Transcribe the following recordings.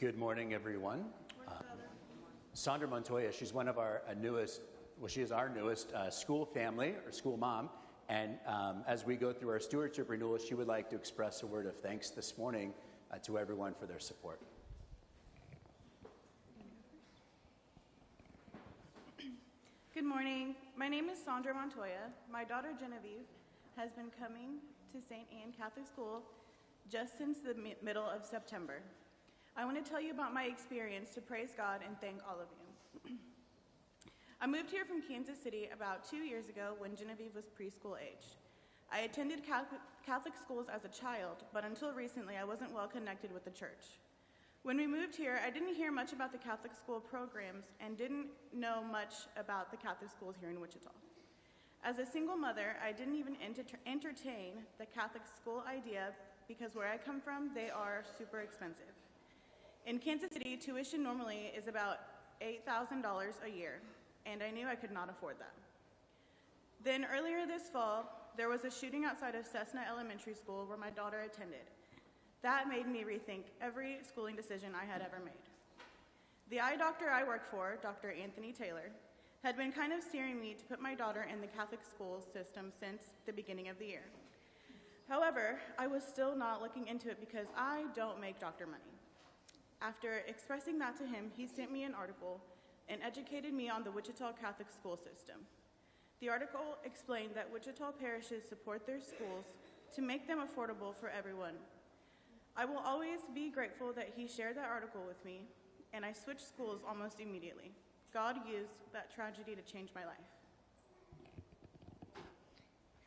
Good morning, everyone. Sandra Montoya, she's one of our newest, well, she is our newest school family, or school mom. And as we go through our stewardship renewal, she would like to express a word of thanks this morning to everyone for their support. Good morning. My name is Sandra Montoya. My daughter Genevieve has been coming to St. Anne Catholic School just since the middle of September. I want to tell you about my experience to praise God and thank all of you. I moved here from Kansas City about 2 years ago when Genevieve was preschool aged. I attended Catholic schools as a child, but until recently I wasn't well connected with the church. When we moved here, I didn't hear much about the Catholic school programs and didn't know much about the Catholic schools here in Wichita. As a single mother, I didn't even entertain the Catholic school idea because where I come from, they are super expensive. In Kansas City, tuition normally is about $8,000 a year, and I knew I could not afford that. Then earlier this fall, there was a shooting outside of Cessna Elementary School where my daughter attended. That made me rethink every schooling decision I had ever made. The eye doctor I work for, Dr. Anthony Taylor, had been kind of steering me to put my daughter in the Catholic school system since the beginning of the year. However, I was still not looking into it because I don't make doctor money. After expressing that to him, he sent me an article and educated me on the Wichita Catholic school system. The article explained that Wichita parishes support their schools to make them affordable for everyone. I will always be grateful that he shared that article with me, and I switched schools almost immediately. God used that tragedy to change my life.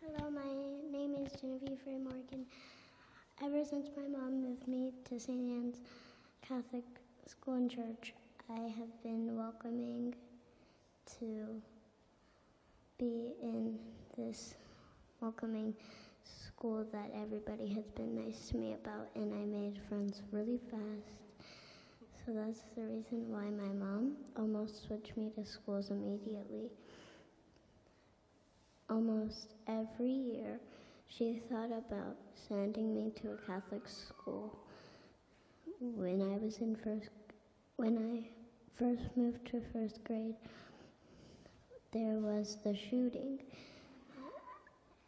Hello, my name is Genevieve Ray Morgan. Ever since my mom moved me to St. Anne's Catholic School and Church, I have been welcoming to be in this welcoming school that everybody has been nice to me about, and I made friends really fast. So that's the reason why my mom almost switched me to schools immediately. Almost every year, she thought about sending me to a Catholic school. When I first moved to first grade, there was the shooting,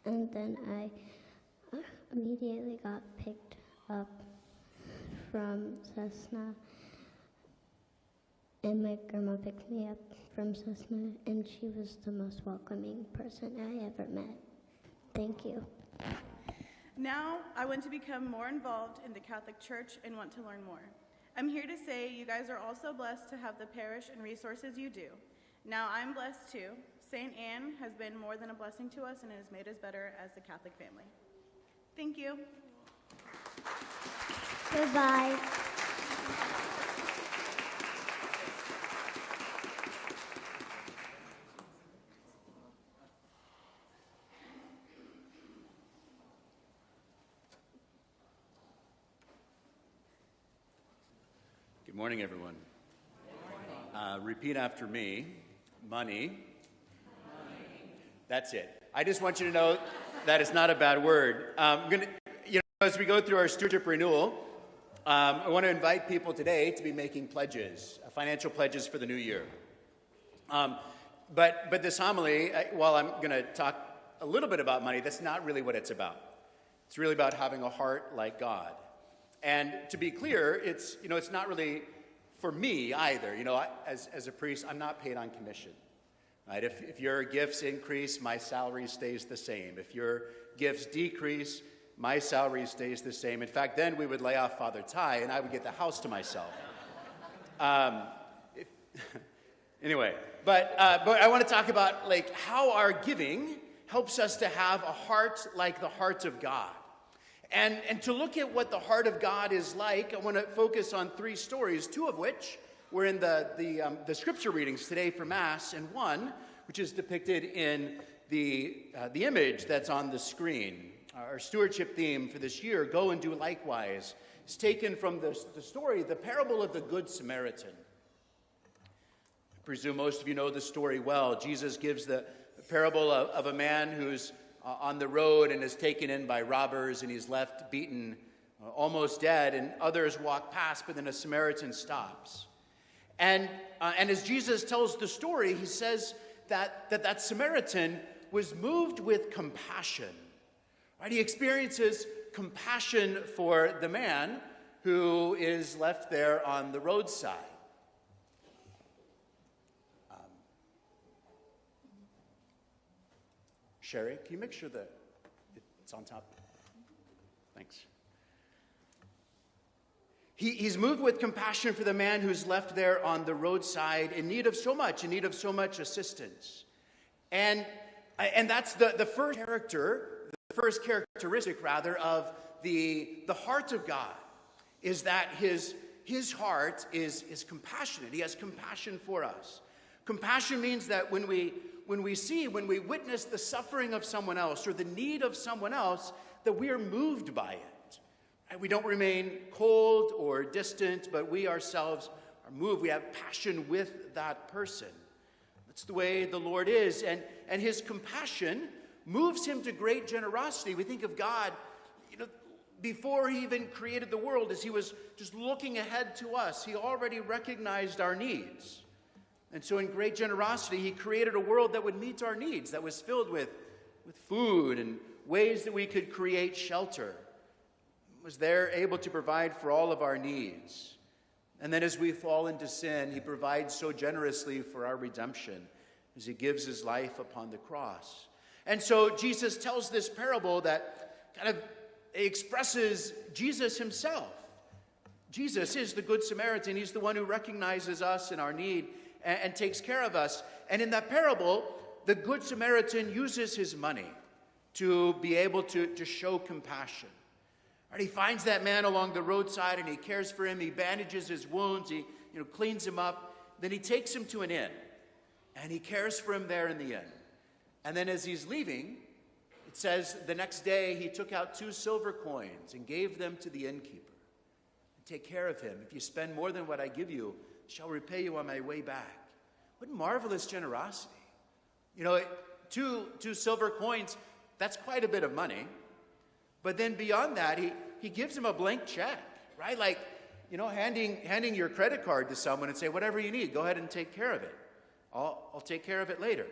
and then I immediately got picked up from Cessna, and my grandma picked me up from Cessna, and she was the most welcoming person I ever met. Thank you. Now, I want to become more involved in the Catholic Church and want to learn more. I'm here to say you guys are also blessed to have the parish and resources you do. Now I'm blessed too. St. Anne has been more than a blessing to us and it has made us better as the Catholic family. Thank you. Goodbye. Good morning, everyone. Repeat after me. Money. That's it. I just want you to know that it's not a bad word. As we go through our stewardship renewal, I want to invite people today to be making pledges, financial pledges for the new year. But this homily, while I'm going to talk a little bit about money, that's not really what it's about. It's really about having a heart like God. And to be clear, it's not really for me either. As a priest, I'm not paid on commission. Right? If your gifts increase, my salary stays the same. If your gifts decrease, my salary stays the same. In fact, then we would lay off Father Ty, and I would get the house to myself. Anyway, but I want to talk about how our giving helps us to have a heart like the heart of God. And to look at what the heart of God is like, I want to focus on 3 stories, 2 of which were in the scripture readings today for Mass, and one which is depicted in the image that's on the screen. Our stewardship theme for this year, Go and Do Likewise, is taken from the story, the parable of the Good Samaritan. I presume most of you know the story well. Jesus gives the parable of a man who's on the road and is taken in by robbers, and he's left beaten almost dead, and others walk past, but then a Samaritan stops. And as Jesus tells the story, he says that Samaritan was moved with compassion. Right? He experiences compassion for the man who is left there on the roadside. Sherry, can you make sure that it's on top? Thanks. He's moved with compassion for the man who's left there on the roadside in need of so much assistance. And that's the first characteristic rather of the heart of God, is that his heart is compassionate. He has compassion for us. Compassion means that when we witness the suffering of someone else or the need of someone else, that we are moved by it. We don't remain cold or distant, but we ourselves are moved. We have passion with that person. That's the way the Lord is. And his compassion moves him to great generosity. We think of God, before he even created the world, as he was just looking ahead to us, he already recognized our needs. And so in great generosity, he created a world that would meet our needs, that was filled with food and ways that we could create shelter. Was there able to provide for all of our needs. And then as we fall into sin, he provides so generously for our redemption as he gives his life upon the cross. And so Jesus tells this parable that kind of expresses Jesus himself. Jesus is the Good Samaritan. He's the one who recognizes us in our need and takes care of us. And in that parable, the Good Samaritan uses his money to be able to show compassion. Right, he finds that man along the roadside and he cares for him. He bandages his wounds. He cleans him up. Then he takes him to an inn and he cares for him there in the inn. And then as he's leaving, it says the next day he took out 2 silver coins and gave them to the innkeeper. Take care of him. If you spend more than what I give you, I shall repay you on my way back. What marvelous generosity. 2 silver coins, that's quite a bit of money. But then beyond that, he gives him a blank check, right? Like, handing your credit card to someone and say, whatever you need, go ahead and take care of it. I'll take care of it later.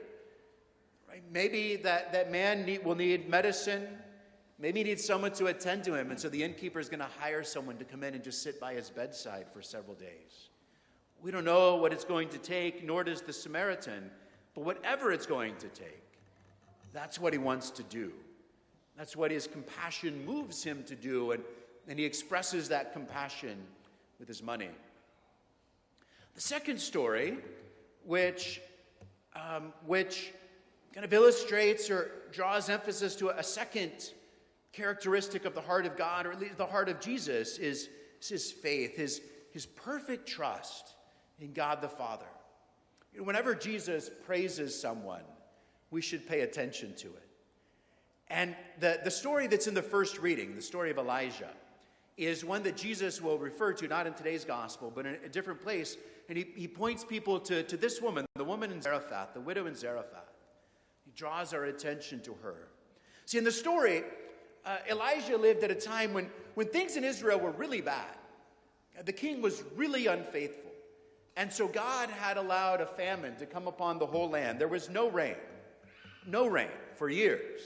Right? Maybe that man will need medicine. Maybe he needs someone to attend to him. And so the innkeeper is going to hire someone to come in and just sit by his bedside for several days. We don't know what it's going to take, nor does the Samaritan. But whatever it's going to take, that's what he wants to do. That's what his compassion moves him to do, and he expresses that compassion with his money. The second story, which kind of illustrates or draws emphasis to a second characteristic of the heart of God, or at least the heart of Jesus, is his faith, his perfect trust in God the Father. Whenever Jesus praises someone, we should pay attention to it. And the story that's in the first reading, the story of Elijah, is one that Jesus will refer to, not in today's gospel, but in a different place. And he points people to this woman, the woman in Zarephath, the widow in Zarephath. He draws our attention to her. See, in the story, Elijah lived at a time when things in Israel were really bad. The king was really unfaithful. And so God had allowed a famine to come upon the whole land. There was no rain for years.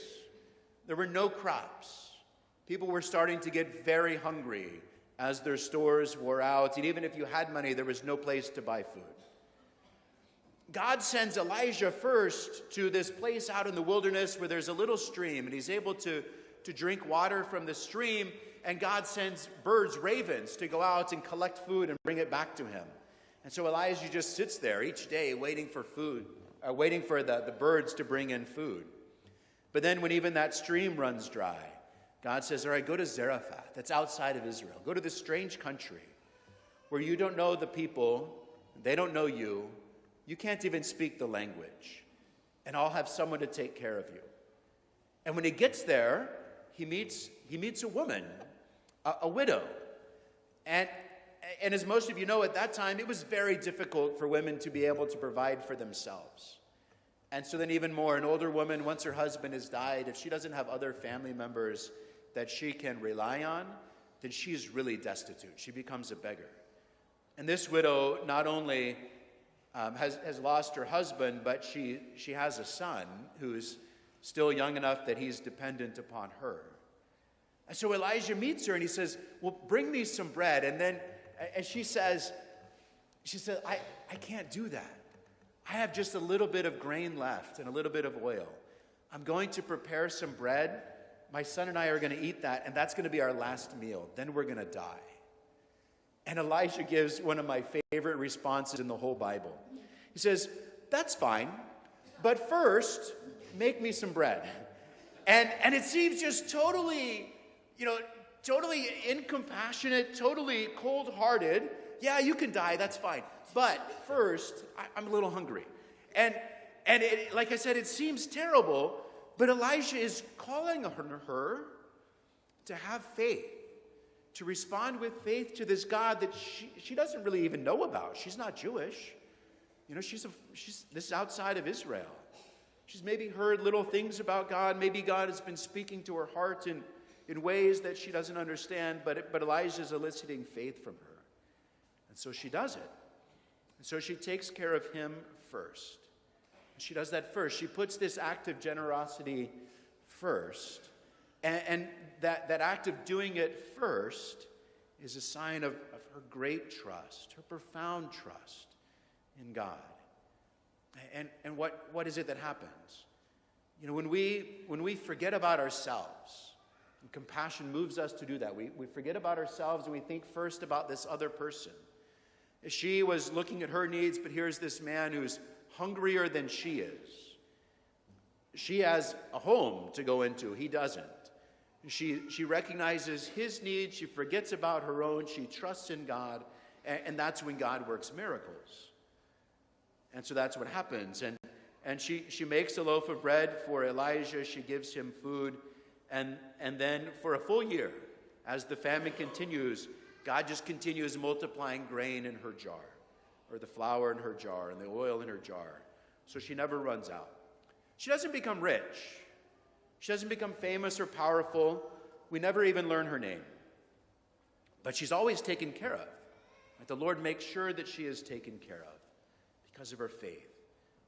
There were no crops. People were starting to get very hungry as their stores wore out. And even if you had money, there was no place to buy food. God sends Elijah first to this place out in the wilderness where there's a little stream, and he's able to drink water from the stream. And God sends birds, ravens, to go out and collect food and bring it back to him. And so Elijah just sits there each day waiting for food, waiting for the birds to bring in food. But then when even that stream runs dry, God says, all right, go to Zarephath. That's outside of Israel. Go to this strange country where you don't know the people, they don't know you, you can't even speak the language, and I'll have someone to take care of you. And when he gets there, he meets a woman, a widow. And as most of you know, at that time, it was very difficult for women to be able to provide for themselves. And so then even more, an older woman, once her husband has died, if she doesn't have other family members that she can rely on, then she's really destitute. She becomes a beggar. And this widow not only has lost her husband, but she has a son who's still young enough that he's dependent upon her. And so Elijah meets her and he says, well, bring me some bread. And then, and she said, I can't do that. I have just a little bit of grain left and a little bit of oil. I'm going to prepare some bread. My son and I are going to eat that, and that's going to be our last meal. Then we're going to die. And Elijah gives one of my favorite responses in the whole Bible. He says, that's fine, but first, make me some bread. And it seems just totally, totally incompassionate, totally cold-hearted. Yeah, you can die, that's fine. But first, I'm a little hungry. And it, like I said, it seems terrible, but Elijah is calling her to have faith, to respond with faith to this God that she doesn't really even know about. She's not Jewish. This is outside of Israel. She's maybe heard little things about God. Maybe God has been speaking to her heart in ways that she doesn't understand, but Elijah is eliciting faith from her. And so she does it. And so she takes care of him first. She does that first. She puts this act of generosity first. And that act of doing it first is a sign of her great trust, her profound trust in God. And what is it that happens? When we forget about ourselves, and compassion moves us to do that. We forget about ourselves and we think first about this other person. She was looking at her needs, but here's this man who's hungrier than she is. She has a home to go into. He doesn't. She recognizes his needs. She forgets about her own. She trusts in God. And that's when God works miracles. And so that's what happens. And she makes a loaf of bread for Elijah. She gives him food. And then for a full year, as the famine continues, God just continues multiplying grain in her jar, or the flour in her jar, and the oil in her jar. So she never runs out. She doesn't become rich. She doesn't become famous or powerful. We never even learn her name. But she's always taken care of. Right? The Lord makes sure that she is taken care of because of her faith.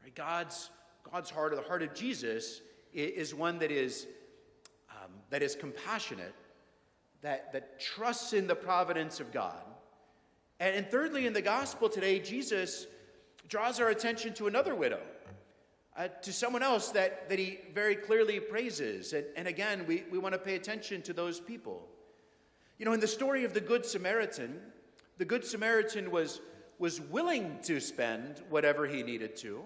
Right? God's heart, or the heart of Jesus, is one that is compassionate, that trusts in the providence of God. And thirdly, in the gospel today, Jesus draws our attention to another widow, to someone else that he very clearly praises. And again, we want to pay attention to those people. In the story of the Good Samaritan was willing to spend whatever he needed to,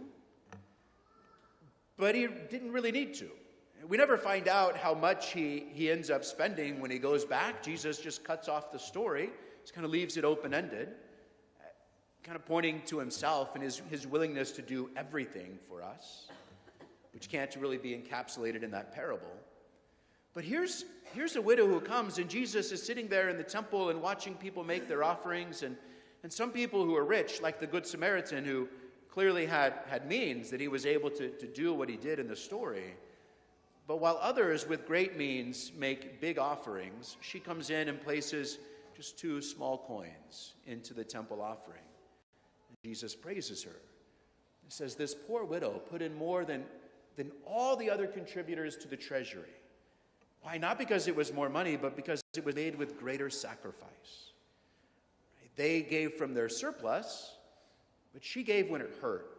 but he didn't really need to. We never find out how much he ends up spending when he goes back. Jesus just cuts off the story. Just kind of leaves it open-ended, kind of pointing to himself and his willingness to do everything for us, which can't really be encapsulated in that parable. But here's a widow who comes, and Jesus is sitting there in the temple and watching people make their offerings, and some people who are rich, like the Good Samaritan, who clearly had means that he was able to do what he did in the story. But while others with great means make big offerings, she comes in and places just 2 small coins into the temple offering. And Jesus praises her. He says, this poor widow put in more than all the other contributors to the treasury. Why? Not because it was more money, but because it was made with greater sacrifice. They gave from their surplus, but she gave when it hurt.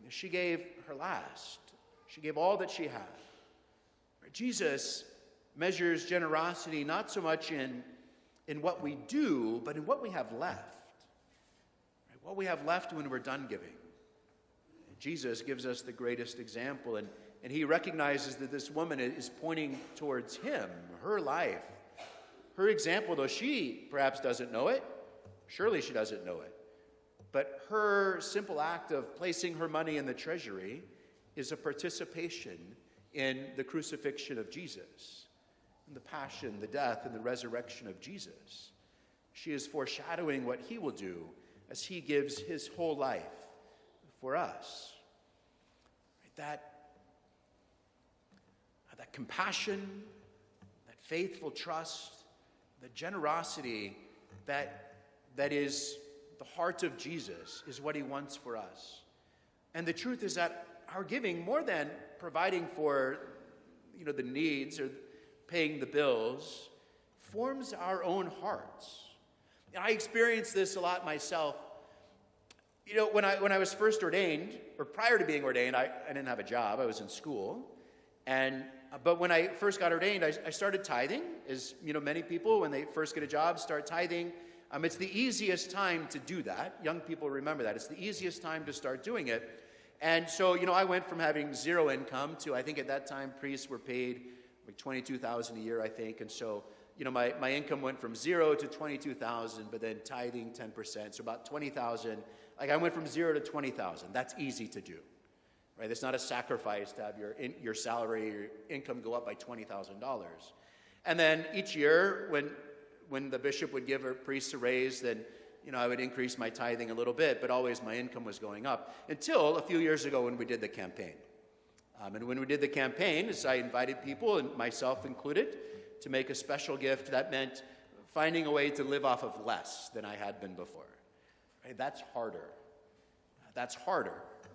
She gave her last. She gave all that she had. Jesus measures generosity not so much in what we do, but in what we have left. What we have left when we're done giving. Jesus gives us the greatest example, and he recognizes that this woman is pointing towards him, her life. Her example, though she perhaps doesn't know it, surely she doesn't know it, but her simple act of placing her money in the treasury is a participation in the crucifixion of Jesus, in the passion, the death, and the resurrection of Jesus. She is foreshadowing what he will do as he gives his whole life for us. That compassion, that faithful trust, The generosity that is the heart of Jesus is what he wants for us. And the truth is that our giving, more than providing for the needs or paying the bills, forms our own hearts. And I experienced this a lot myself. When I was first ordained, or prior to being ordained, I didn't have a job. I was in school. But when I first got ordained, I started tithing. As many people, when they first get a job, start tithing. It's the easiest time to do that. Young people remember that. It's the easiest time to start doing it. And so, I went from having zero income to, I think at that time, priests were paid like $22,000 a year, I think. And so, my income went from zero to $22,000, but then tithing 10%, so about $20,000. Like I went from zero to $20,000. That's easy to do, right? It's not a sacrifice to have your salary, your income go up by $20,000. And then each year, when the bishop would give a priest a raise, then I would increase my tithing a little bit, but always my income was going up until a few years ago when we did the campaign. And when we did the campaign, as I invited people, and myself included, to make a special gift, that meant finding a way to live off of less than I had been before. Right? That's harder.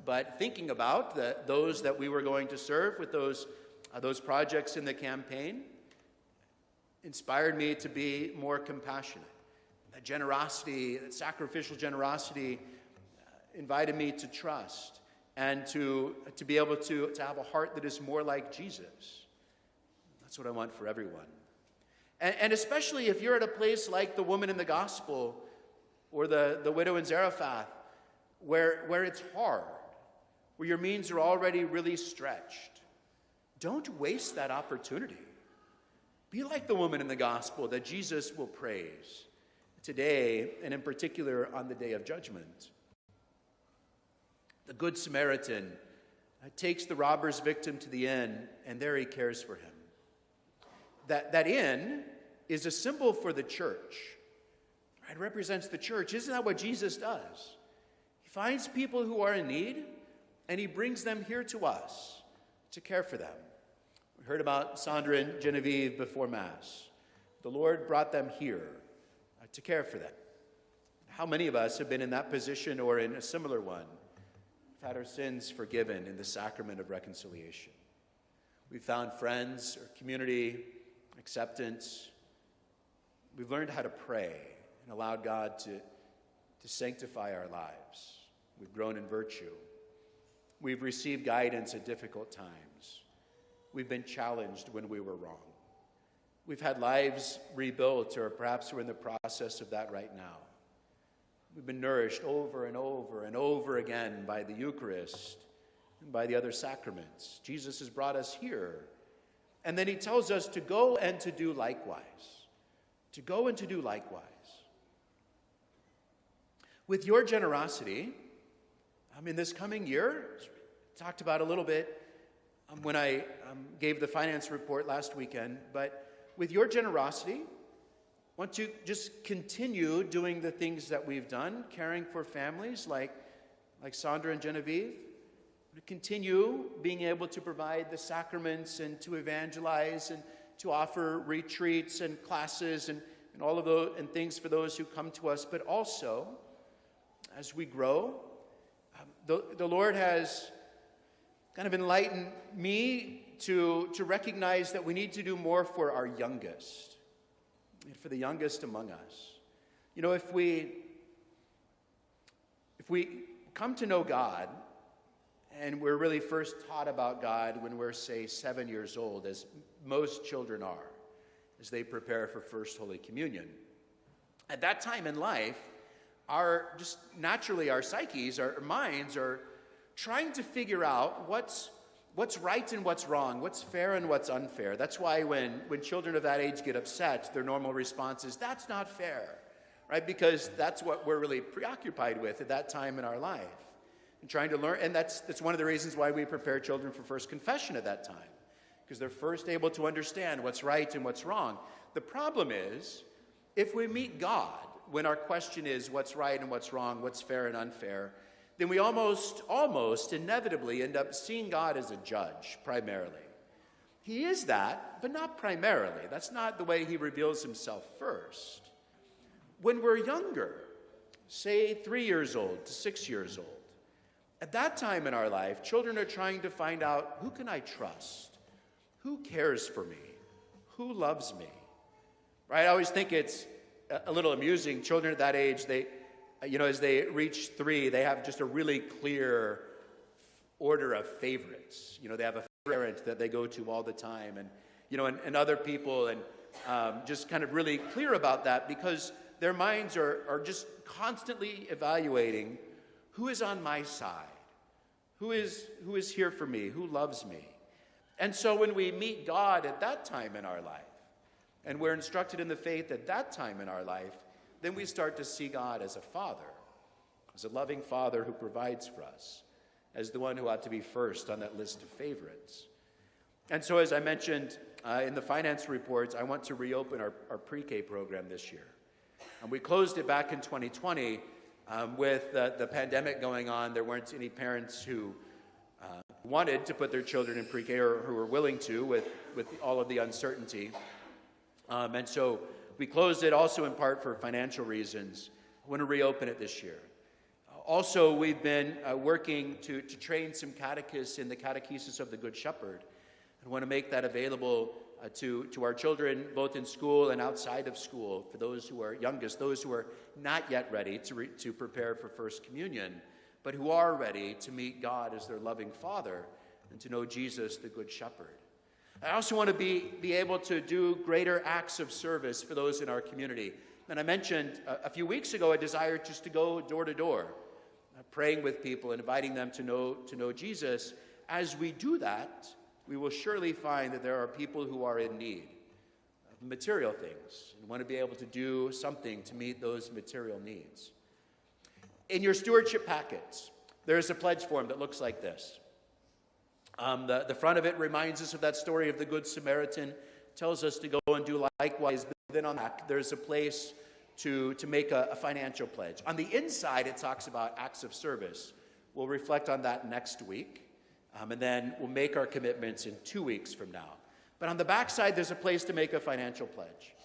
But thinking about those that we were going to serve with those projects in the campaign inspired me to be more compassionate. That generosity, that sacrificial generosity, invited me to trust and to be able to have a heart that is more like Jesus. That's what I want for everyone. And especially if you're at a place like the woman in the gospel or the widow in Zarephath, where it's hard, where your means are already really stretched. Don't waste that opportunity. Be like the woman in the gospel that Jesus will praise today, and in particular on the day of judgment. The Good Samaritan takes the robber's victim to the inn, and there he cares for him. That inn is a symbol for the church. Right? It represents the church. Isn't that what Jesus does? He finds people who are in need, and he brings them here to us to care for them. We heard about Sandra and Genevieve before Mass. The Lord brought them here to care for them. How many of us have been in that position or in a similar one? We've had our sins forgiven in the sacrament of reconciliation. We've found friends or community, acceptance. We've learned how to pray and allowed God to sanctify our lives. We've grown in virtue. We've received guidance at difficult times. We've been challenged when we were wrong. We've had lives rebuilt, or perhaps we're in the process of that right now. We've been nourished over and over and over again by the Eucharist and by the other sacraments. Jesus has brought us here. And then he tells us to go and to do likewise. To go and to do likewise. With your generosity, in this coming year, talked about a little bit when I gave the finance report last weekend, but with your generosity, I want to just continue doing the things that we've done, caring for families like Sandra and Genevieve, to continue being able to provide the sacraments and to evangelize and to offer retreats and classes and all of those and things for those who come to us, but also as we grow, the Lord has kind of enlightened me to recognize that we need to do more for our youngest, for the youngest among us. If we come to know God, and we're really first taught about God when we're, say, 7 years old, as most children are, as they prepare for First Holy Communion. At that time in life, our psyches, our minds are trying to figure out what's right and what's wrong, what's fair and what's unfair. That's why when children of that age get upset, their normal response is, that's not fair, right? Because that's what we're really preoccupied with at that time in our life. And trying to learn, and that's one of the reasons why we prepare children for First Confession at that time, because they're first able to understand what's right and what's wrong. The problem is, if we meet God when our question is what's right and what's wrong, what's fair and unfair, then we almost inevitably end up seeing God as a judge, primarily. He is that, but not primarily. That's not the way he reveals himself first. When we're younger, say 3 years old to 6 years old, at that time in our life, children are trying to find out, who can I trust? Who cares for me? Who loves me? Right? I always think it's a little amusing. Children at that age, as they reach 3, they have just a really clear order of favorites. They have a parent that they go to all the time, and other people, and just kind of really clear about that, because their minds are just constantly evaluating, who is on my side? Who is here for me? Who loves me? And so when we meet God at that time in our life, and we're instructed in the faith at that time in our life, then we start to see God as a father, as a loving father who provides for us, as the one who ought to be first on that list of favorites. And so, as I mentioned in the finance reports, I want to reopen our pre-K program this year. And we closed it back in 2020. With the pandemic going on, there weren't any parents who wanted to put their children in pre-K, or who were willing to with all of the uncertainty. And so we closed it also in part for financial reasons. I want to reopen it this year. Also, we've been working to train some catechists in the Catechesis of the Good Shepherd. I want to make that available to our children, both in school and outside of school, for those who are youngest, those who are not yet ready to prepare for First Communion, but who are ready to meet God as their loving Father and to know Jesus, the Good Shepherd. I also want to be able to do greater acts of service for those in our community. And I mentioned a few weeks ago a desire just to go door to door, praying with people and inviting them to know Jesus. As we do that, we will surely find that there are people who are in need of material things and want to be able to do something to meet those material needs. In your stewardship packets, there's a pledge form that looks like this. The front of it reminds us of that story of the Good Samaritan, tells us to go and do likewise. But then on that, there's a place to make a financial pledge. On the inside, it talks about acts of service. We'll reflect on that next week. And then we'll make our commitments in 2 weeks from now. But on the back side, there's a place to make a financial pledge.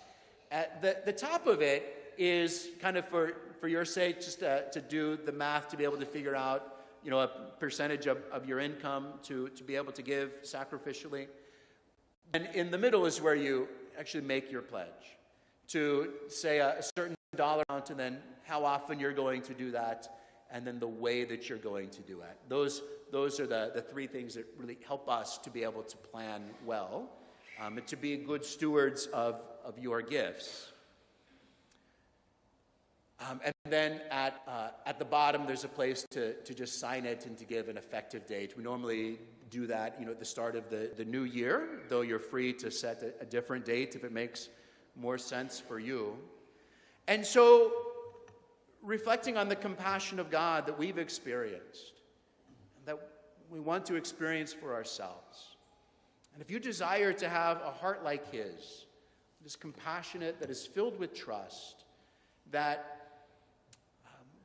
At the top of it is kind of for your sake, just to do the math, to be able to figure out, a percentage of your income to be able to give sacrificially. And in the middle is where you actually make your pledge, to say a certain dollar amount, and then how often you're going to do that, and then the way that you're going to do it. Those are the 3 things that really help us to be able to plan well, and to be good stewards of your gifts. And then at the bottom, there's a place to just sign it and to give an effective date. We normally do that, at the start of the new year, though you're free to set a different date if it makes more sense for you. And so, reflecting on the compassion of God that we've experienced, that we want to experience for ourselves. And if you desire to have a heart like His, that is compassionate, that is filled with trust, that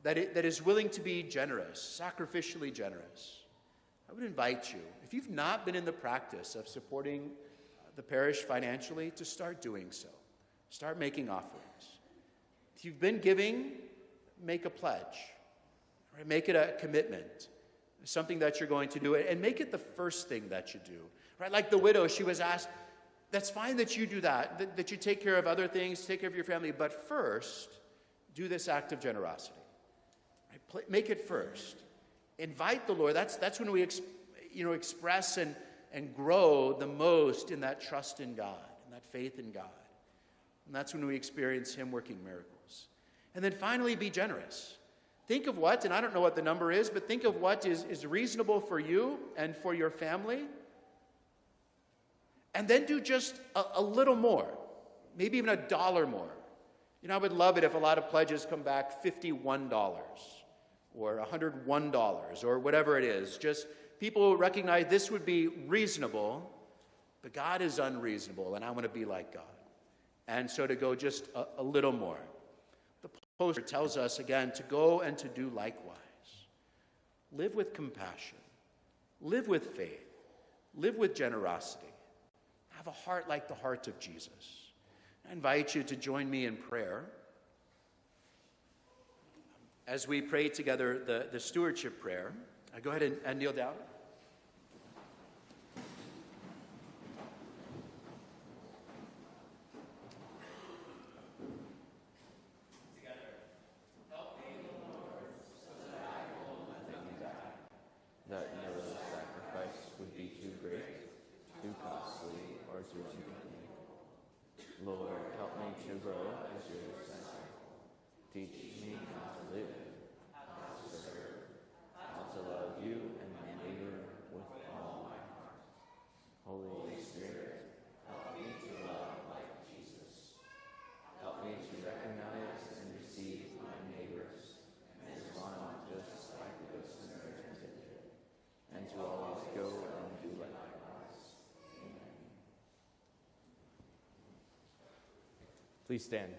is willing to be generous, sacrificially generous, I would invite you, if you've not been in the practice of supporting the parish financially, to start doing so. Start making offerings. If you've been giving, make a pledge. Right? Make it a commitment, something that you're going to do, and make it the first thing that you do. Right? Like the widow, she was asked, that's fine that you do that you take care of other things, take care of your family, but first, do this act of generosity. Right? Make it first. Invite the Lord. That's when we express and grow the most in that trust in God, in that faith in God. And that's when we experience Him working miracles. And then finally, be generous. Think of what, and I don't know what the number is, but think of what is reasonable for you and for your family. And then do just a little more, maybe even $1 more. I would love it if a lot of pledges come back $51 or $101 or whatever it is. Just people recognize this would be reasonable, but God is unreasonable, and I want to be like God. And so to go just a little more. The poster tells us again to go and to do likewise. Live with compassion. Live with faith. Live with generosity. have a heart like the heart of Jesus. I invite you to join me in prayer as we pray together the stewardship prayer. Go ahead and kneel down. That no sacrifice would be too great, too costly, or too unfitting. Lord, help me to grow as your disciple. Teach me how to live, how to serve, how to love you and my neighbor with all my heart. Holy Spirit, help me to love like Jesus. Help me to recognize and receive my neighbors and respond just like the Good Samaritan did, and to always go and do likewise. Amen. Please stand.